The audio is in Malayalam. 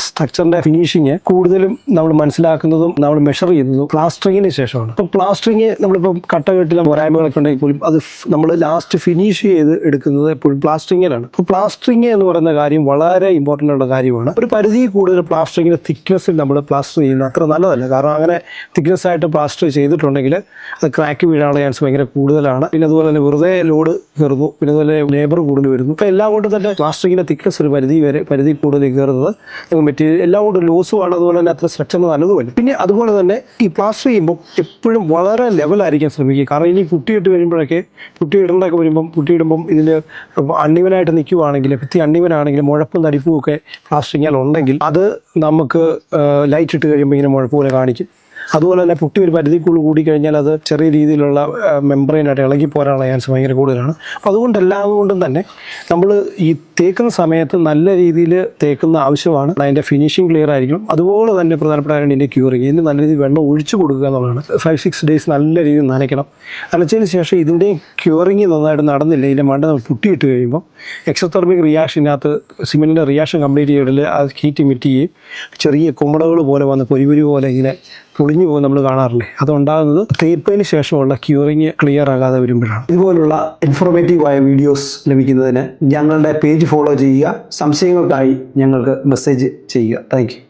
സ്ട്രക്ചറിന്റെ ഫിനിഷിങ് കൂടുതലും നമ്മൾ മനസ്സിലാക്കുന്നതും നമ്മൾ മെഷർ ചെയ്യുന്നതും പ്ലാസ്റ്ററിങ്ങിന് ശേഷമാണ്. അപ്പോൾ പ്ലാസ്റ്ററിങ് നമ്മളിപ്പോൾ കട്ടകെട്ടിലെ പോരായ്മകളൊക്കെ ഉണ്ടെങ്കിൽ പോലും അത് നമ്മൾ ലാസ്റ്റ് ഫിനിഷ് ചെയ്ത് എടുക്കുന്നത് എപ്പോഴും പ്ലാസ്റ്ററിങ്ങിലാണ്. അപ്പോൾ പ്ലാസ്റ്ററിങ് എന്ന് പറയുന്ന കാര്യം വളരെ ഇമ്പോർട്ടൻ്റ് ഉള്ള കാര്യമാണ്. ഒരു പരിധി കൂടുതൽ പ്ലാസ്റ്ററിങ്ങിന്റെ തിക്നെസ്സിൽ നമ്മൾ പ്ലാസ്റ്റർ ചെയ്യുന്നത് അത്ര നല്ലതല്ല. കാരണം അങ്ങനെ തിക്നെസ് ആയിട്ട് പ്ലാസ്റ്റർ ചെയ്തിട്ടുണ്ടെങ്കിൽ അത് ക്രാക്ക് വീഴാനുള്ള ചാൻസ് ഭയങ്കര കൂടുതലാണ്. പിന്നെ അതുപോലെ തന്നെ വെറുതെ ലോഡ് കയറുന്നു, പിന്നെ അതുപോലെ ലേബർ കൂടുതൽ വരുന്നു. അപ്പോൾ എല്ലാം കൊണ്ട് തന്നെ പ്ലാസ്റ്ററിങ്ങിന്റെ തിക്നെസ് ഒരു പരിധി കൂടുതൽ കയറുന്നത് മെറ്റീരിയൽ എല്ലാം കൊണ്ട് ലോസുമാണ്. അതുപോലെ തന്നെ അത്ര സ്ട്രക്ചറിന് നല്ലതുമല്ല. പിന്നെ അതുപോലെ തന്നെ ഈ പ്ലാസ്റ്റർ ചെയ്യുമ്പോൾ എപ്പോഴും വളരെ ലെവലായിരിക്കാൻ ശ്രമിക്കുക. കാരണം ഇനി പുട്ടിയിട്ട് പുട്ടിയിടുമ്പം ഇതിന് അണ്ണിവനായിട്ട് നിൽക്കുവാണെങ്കിൽ, ഭിത്തി അണ്ണിവനാണെങ്കിൽ മുഴപ്പും തടിപ്പും ഒക്കെ പ്ലാസ്റ്ററിങ്ങിൽ ഉണ്ടെങ്കിൽ അത് നമുക്ക് ലൈറ്റ് ഇട്ട് കഴിയുമ്പോൾ ഇങ്ങനെ മുഴപ്പ് പോലെ കാണിക്കും. അതുപോലെ തന്നെ പുട്ടി ഒരു പരിധിക്കുള്ളിൽ കൂടിക്കഴിഞ്ഞാൽ അത് ചെറിയ രീതിയിലുള്ള മെമ്പറൈനായിട്ട് ഇളകി പോരാനുള്ള ചാൻസ് ഭയങ്കര കൂടുതലാണ്. അപ്പോൾ അതുകൊണ്ട് എല്ലാതുകൊണ്ടും തന്നെ നമ്മൾ ഈ തേക്കുന്ന സമയത്ത് നല്ല രീതിയിൽ തേക്കുന്ന ആവശ്യമാണ്. അതിൻ്റെ ഫിനിഷിങ് ക്ലിയർ ആയിരിക്കണം. അതുപോലെ തന്നെ പ്രധാനപ്പെട്ട കാര്യം ഇതിൻ്റെ ക്യൂറിങ്. ഇതിന് നല്ല രീതിയിൽ വെള്ളം ഒഴിച്ചു കൊടുക്കുക എന്നുള്ളതാണ്. 5-6 ഡേയ്സ് നല്ല രീതിയിൽ നനയ്ക്കണം. നനച്ചതിന് ശേഷം ഇതിൻ്റെ ക്യൂറിങ് നന്നായിട്ട് നടന്നില്ല, ഇതിൻ്റെ മണ്ട പുട്ടിയിട്ട് കഴിയുമ്പോൾ എക്സോതെർമിക് റിയാക്ഷനകത്ത് സിമെൻറ്റിൻ്റെ റിയാക്ഷൻ കംപ്ലീറ്റ് ചെയ്തിട്ട് അത് ഹീറ്റ് ഇമിറ്റ് ചെയ്യും. ചെറിയ കുമ്പളകൾ പോലെ വന്ന് പൊരി പോലെ ഇങ്ങനെ പൊളിഞ്ഞു പോകും നമ്മൾ കാണാറില്ലേ. അതുണ്ടാകുന്നത് തേപ്പതിന് ശേഷമുള്ള ക്യൂറിങ് ക്ലിയർ ആകാതെ വരുമ്പോഴാണ്. ഇതുപോലുള്ള ഇൻഫോർമേറ്റീവായ വീഡിയോസ് ലഭിക്കുന്നതിന് ഞങ്ങളുടെ പേജ് ഫോളോ ചെയ്യുക. സംശയങ്ങൾക്കായി ഞങ്ങൾക്ക് മെസ്സേജ് ചെയ്യുക. Thank you.